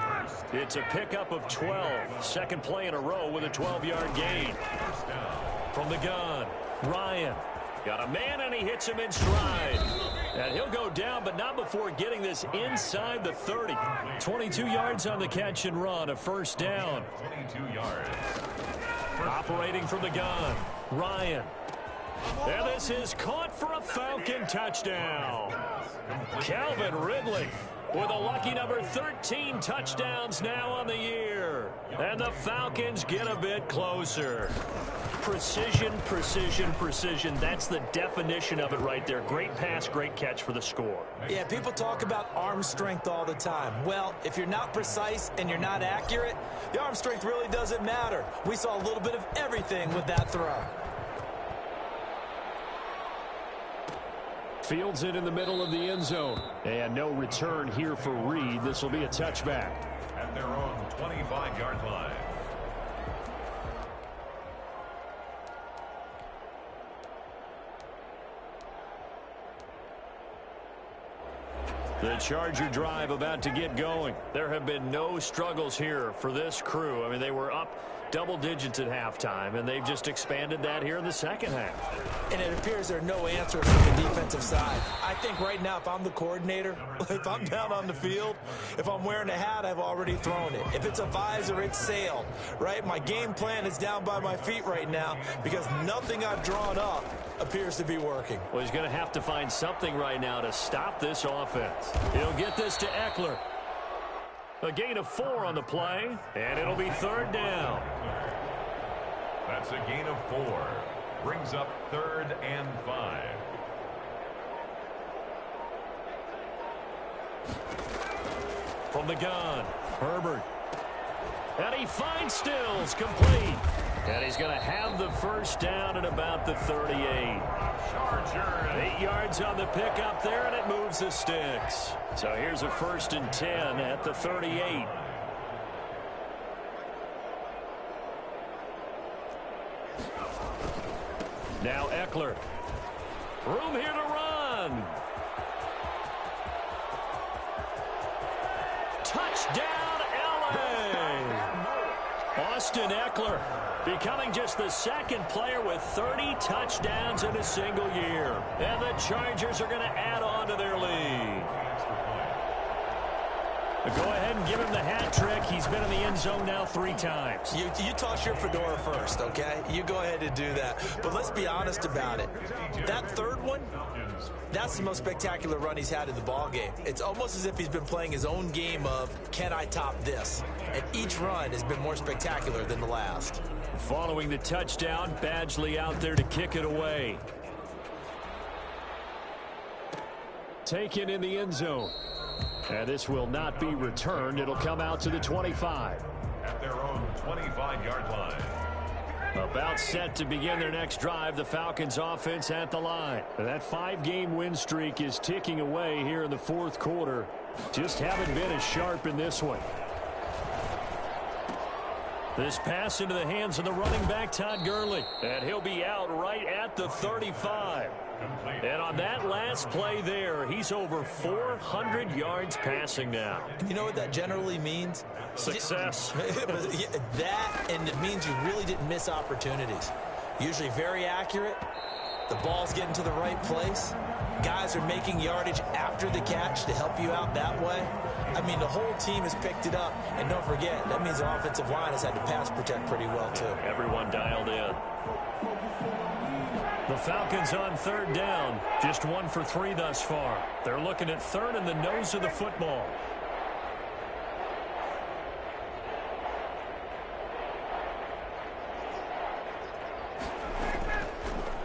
Speaker 1: It's a pickup of 12. Second play in a row with a 12-yard gain. From the gun, Ryan. Got a man, and he hits him in stride. And he'll go down, but not before getting this inside the 30. 22 yards on the catch and run, a first down.
Speaker 3: 22 yards.
Speaker 1: Operating from the gun, Ryan. And this is caught for a Falcon touchdown. Calvin Ridley with a lucky number 13 touchdowns now on the year. And the Falcons get a bit closer. Precision, precision, precision. That's the definition of it right there. Great pass, great catch for the score.
Speaker 2: Yeah, people talk about arm strength all the time. Well, if you're not precise and you're not accurate, the arm strength really doesn't matter. We saw a little bit of everything with that throw.
Speaker 1: Fields it in the middle of the end zone. And no return here for Reed. This will be a touchback.
Speaker 3: At their own 25-yard line.
Speaker 1: The Charger drive about to get going. There have been no struggles here for this crew. I mean, they were up double digits at halftime, and they've just expanded that here in the second half.
Speaker 2: And it appears there are no answers from the defensive side. I think right now, if I'm the coordinator, if I'm down on the field, if I'm wearing a hat, I've already thrown it. If it's a visor, it's sailed, right? My game plan is down by my feet right now because nothing I've drawn up appears to be working.
Speaker 1: Well, he's going to have to find something right now to stop this offense. He'll get this to Eckler. A gain of 4 on the play, and it'll be third down.
Speaker 3: That's a gain of 4. Brings up 3rd and 5.
Speaker 1: From the gun, Herbert. And he finds Stills, complete. And he's going to have the first down at about the 38. 8 yards on the pickup there, and it moves the sticks. So here's a 1st and 10 at the 38. Now Eckler. Room here to run. Touchdown, LA! Austin Eckler becoming just the second player with 30 touchdowns in a single year. And the Chargers are going to add on to their lead. Go ahead and give him the hat trick. He's been in the end zone now 3 times.
Speaker 2: You toss your fedora first, okay? You go ahead and do that. But let's be honest about it. That third one, that's the most spectacular run he's had in the ballgame. It's almost as if he's been playing his own game of, can I top this? And each run has been more spectacular than the last.
Speaker 1: Following the touchdown, Badgley out there to kick it away. Taken in the end zone. And this will not be returned. It'll come out to the 25.
Speaker 3: At their own 25-yard line.
Speaker 1: About set to begin their next drive, the Falcons offense at the line. That 5-game win streak is ticking away here in the fourth quarter. Just haven't been as sharp in this one. This pass into the hands of the running back, Todd Gurley. And he'll be out right at the 35. And on that last play there, he's over 400 yards passing now.
Speaker 2: You know what that generally means?
Speaker 1: Success.
Speaker 2: That, and it means you really didn't miss opportunities. Usually very accurate. The ball's getting to the right place. Guys are making yardage after the catch to help you out that way. I mean, the whole team has picked it up. And don't forget, that means the offensive line has had to pass protect pretty well, too.
Speaker 1: Everyone dialed in. The Falcons on third down. Just 1 for 3 thus far. They're looking at third in the nose of the football.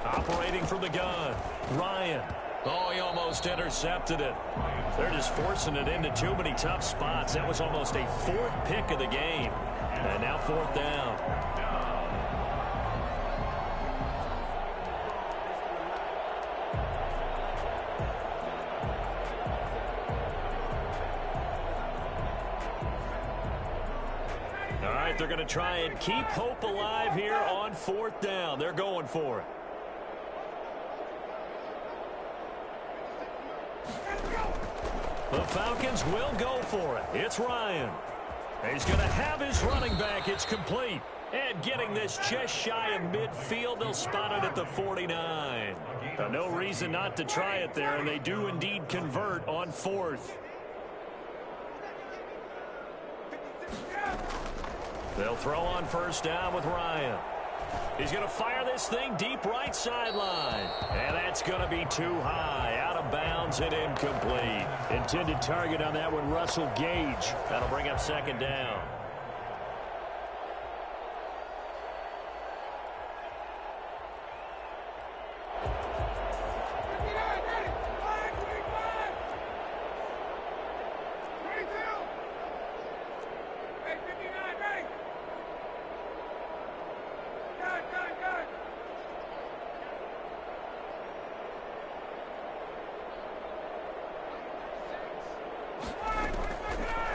Speaker 1: Operating from the gun. Ryan. Oh, he almost intercepted it. They're just forcing it into too many tough spots. That was almost a 4th pick of the game. And now 4th down. All right, they're going to try and keep hope alive here on 4th down. They're going for it. The Falcons will go for it. It's Ryan. He's going to have his running back. It's complete. And getting this just shy of midfield, they'll spot it at the 49. No reason not to try it there, and they do indeed convert on 4th. They'll throw on first down with Ryan. He's going to fire this thing deep right sideline. And that's going to be too high. Out of bounds and incomplete. Intended target on that one, Russell Gage. That'll bring up second down.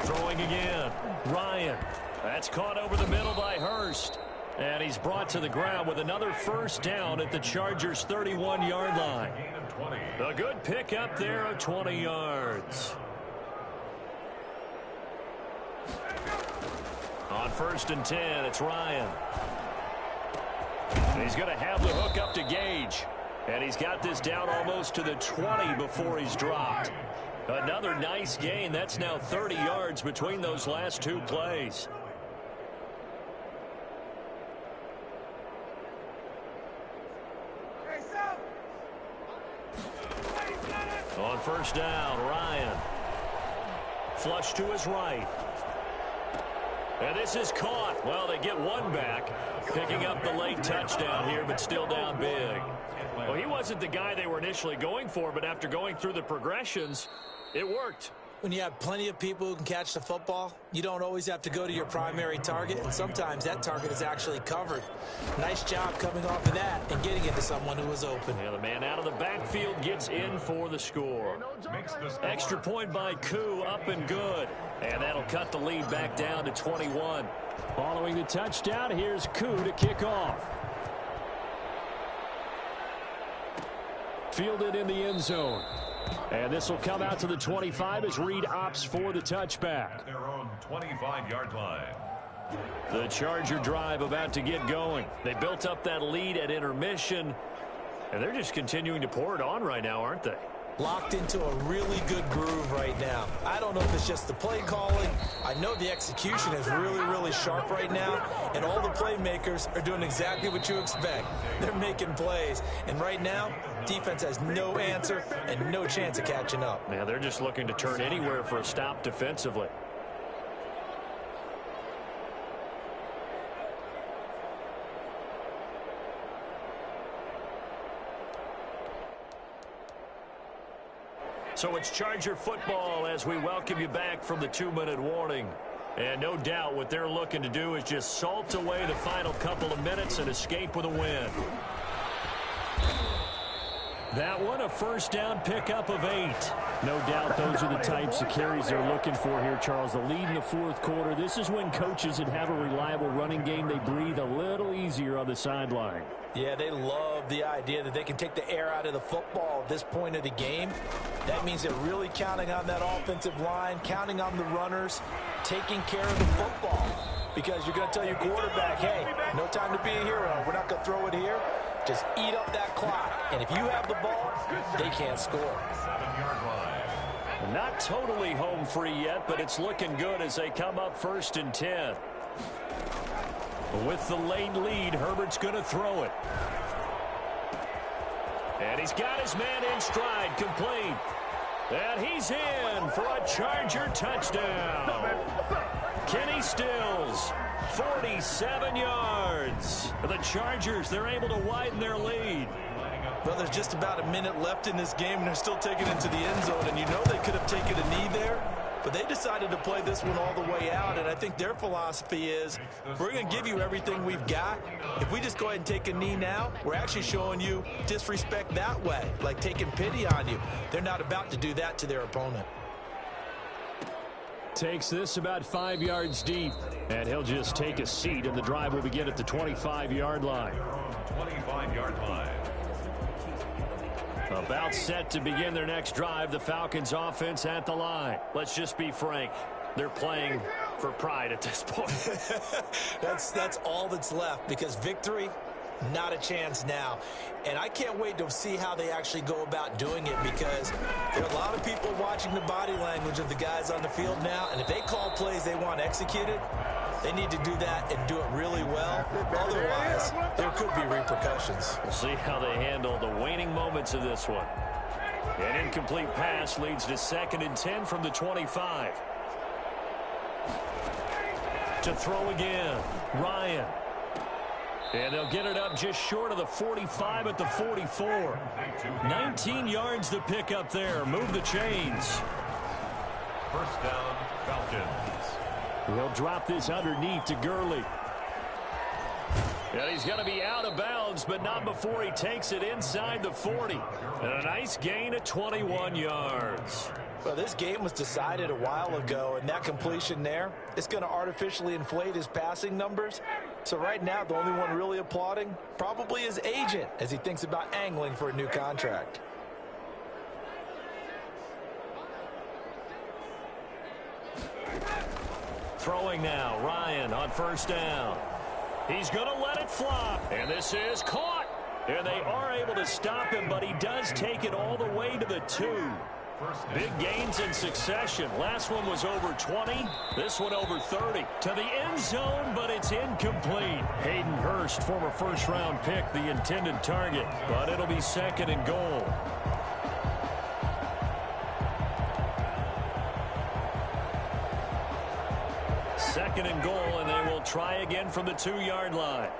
Speaker 1: Throwing again. Ryan. That's caught over the middle by Hurst. And he's brought to the ground with another first down at the Chargers' 31-yard line. A good pick up there of 20 yards. On 1st and 10, it's Ryan. And he's going to have the hook up to Gage. And he's got this down almost to the 20 before he's dropped. Another nice gain. That's now 30 yards between those last 2 plays. On first down, Ryan. Flush to his right. And this is caught. Well, they get one back, picking up the late touchdown here, but still down big. Well, he wasn't the guy they were initially going for, but after going through the progressions, it worked.
Speaker 2: When you have plenty of people who can catch the football, you don't always have to go to your primary target, and sometimes that target is actually covered. Nice job coming off of that and getting it to someone who was open.
Speaker 1: Yeah, the man out of the backfield gets in for the score. Extra point by Koo, up and good. And that'll cut the lead back down to 21. Following the touchdown, here's Koo to kick off. Fielded in the end zone. And this will come out to the 25 as Reed opts for the touchback.
Speaker 3: At their own 25-yard line.
Speaker 1: The Charger drive about to get going. They built up that lead at intermission, and they're just continuing to pour it on right now, aren't they?
Speaker 2: Locked into a really good groove right now. I don't know if it's just the play calling. I know the execution is really, really sharp right now, and all the playmakers are doing exactly what you expect. They're making plays, and right now, defense has no answer and no chance of catching up.
Speaker 1: Yeah, they're just looking to turn anywhere for a stop defensively. So it's Charger football as we welcome you back from the 2-minute warning. And no doubt what they're looking to do is just salt away the final couple of minutes and escape with a win. That one, a first down pickup of 8. No doubt those are the types of carries they're looking for here, Charles. The lead in the fourth quarter. This is when coaches that have a reliable running game, they breathe a little easier on the sideline.
Speaker 2: Yeah, they love the idea that they can take the air out of the football at this point of the game. That means they're really counting on that offensive line, counting on the runners, taking care of the football. Because you're going to tell your quarterback, hey, no time to be a hero. We're not going to throw it here. Just eat up that clock. And if you have the ball, they can't score.
Speaker 3: 7-yard line.
Speaker 1: Not totally home free yet, but it's looking good as they come up 1st and 10. With the late lead, Herbert's going to throw it. And he's got his man in stride, complete. And he's in for a Charger touchdown. Kenny Stills, 47 yards. The Chargers, they're able to widen their lead.
Speaker 2: Well, there's just about a minute left in this game, and they're still taking it to the end zone. And you know they could have taken a knee there, but they decided to play this one all the way out. And I think their philosophy is, we're going to give you everything we've got. If we just go ahead and take a knee now, we're actually showing you disrespect that way, like taking pity on you. They're not about to do that to their opponent.
Speaker 1: Takes this about 5 yards deep, and he'll just take a seat, and the drive will begin at the 25-yard line.
Speaker 3: 25-yard line.
Speaker 1: About set to begin their next drive, the Falcons offense at the line. Let's just be frank. They're playing for pride at this point.
Speaker 2: That's all that's left, because victory, not a chance now. And I can't wait to see how they actually go about doing it, because there are a lot of people watching the body language of the guys on the field now, and if they call plays they want executed, they need to do that and do it really well. Otherwise, there could be repercussions.
Speaker 1: We'll see how they handle the waning moments of this one. An incomplete pass leads to 2nd and 10 from the 25. To throw again, Ryan. And they'll get it up just short of the 45 at the 44. 19 yards to pick up there. Move the chains.
Speaker 3: First down, Falcons.
Speaker 1: He'll drop this underneath to Gurley. And he's going to be out of bounds, but not before he takes it inside the 40. And a nice gain of 21 yards.
Speaker 2: Well, this game was decided a while ago, and that completion there, it's going to artificially inflate his passing numbers. So right now, the only one really applauding probably his agent as he thinks about angling for a new contract.
Speaker 1: Throwing now, Ryan on first down. He's going to let it fly, and this is caught. And they are able to stop him, but he does take it all the way to the 2. Big gains in succession. Last one was over 20. This one over 30. To the end zone, but it's incomplete. Hayden Hurst, former first-round pick, the intended target. But it'll be 2nd and goal. Second and goal, and they will try again from the 2-yard line.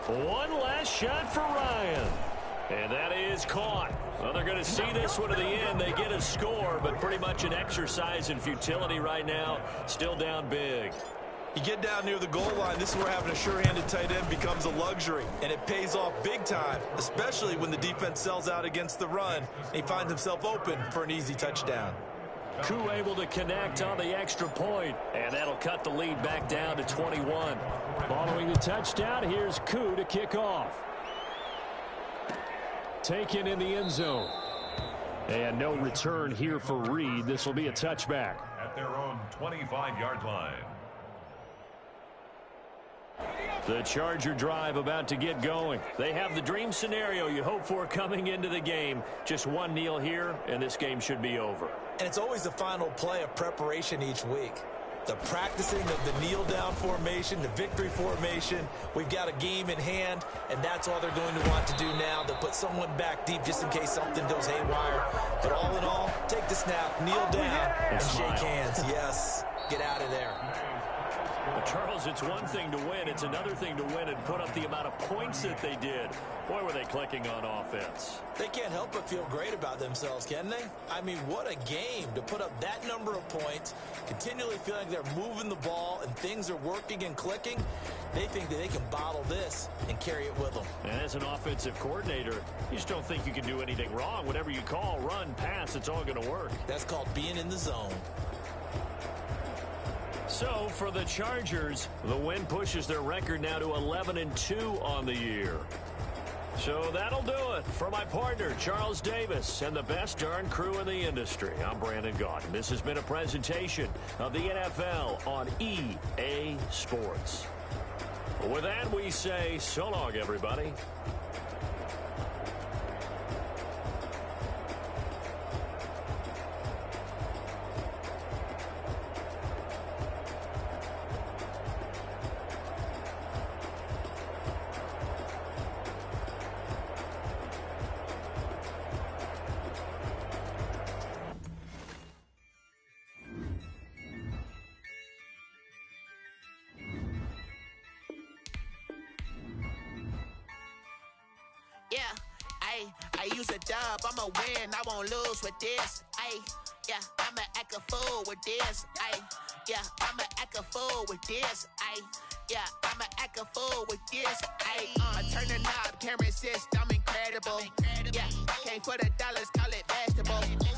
Speaker 1: One last shot for Ryan. And that is caught. Well, they're going to see this one to the end. They get a score, but pretty much an exercise in futility right now. Still down big.
Speaker 2: You get down near the goal line, this is where having a sure-handed tight end becomes a luxury, and it pays off big time, especially when the defense sells out against the run, and he finds himself open for an easy touchdown.
Speaker 1: Koo able to connect on the extra point, and that'll cut the lead back down to 21. Following the touchdown, here's Koo to kick off. Taken in the end zone. And no return here for Reed. This will be a touchback.
Speaker 3: At their own 25-yard line.
Speaker 1: The Charger drive about to get going. They have the dream scenario you hope for coming into the game. Just one kneel here, and this game should be over.
Speaker 2: And it's always the final play of preparation each week. The practicing of the kneel-down formation, the victory formation. We've got a game in hand, and that's all they're going to want to do now. They'll put someone back deep just in case something goes haywire. But all in all, take the snap, kneel down, and shake hands. Yes, get out of there.
Speaker 1: Well, Charles, it's one thing to win. It's another thing to win and put up the amount of points that they did. Boy, were they clicking on offense.
Speaker 2: They can't help but feel great about themselves, can they? I mean, what a game to put up that number of points, continually feeling they're moving the ball and things are working and clicking. They think that they can bottle this and carry it with them.
Speaker 1: And as an offensive coordinator, you just don't think you can do anything wrong. Whatever you call, run, pass, it's all going to work.
Speaker 2: That's called being in the zone.
Speaker 1: So, for the Chargers, the win pushes their record now to 11-2 on the year. So that'll do it. For my partner, Charles Davis, and the best darn crew in the industry, I'm Brandon Gaudin. This has been a presentation of the NFL on EA Sports. With that, we say so long, everybody.
Speaker 4: I use a dub, I'ma win, I won't lose with this. I'ma act a fool with this. I'ma act a fool with this. I'ma act a fool with this. I turn the knob, camera assist, I'm incredible. Came for the dollars, call it vegetable.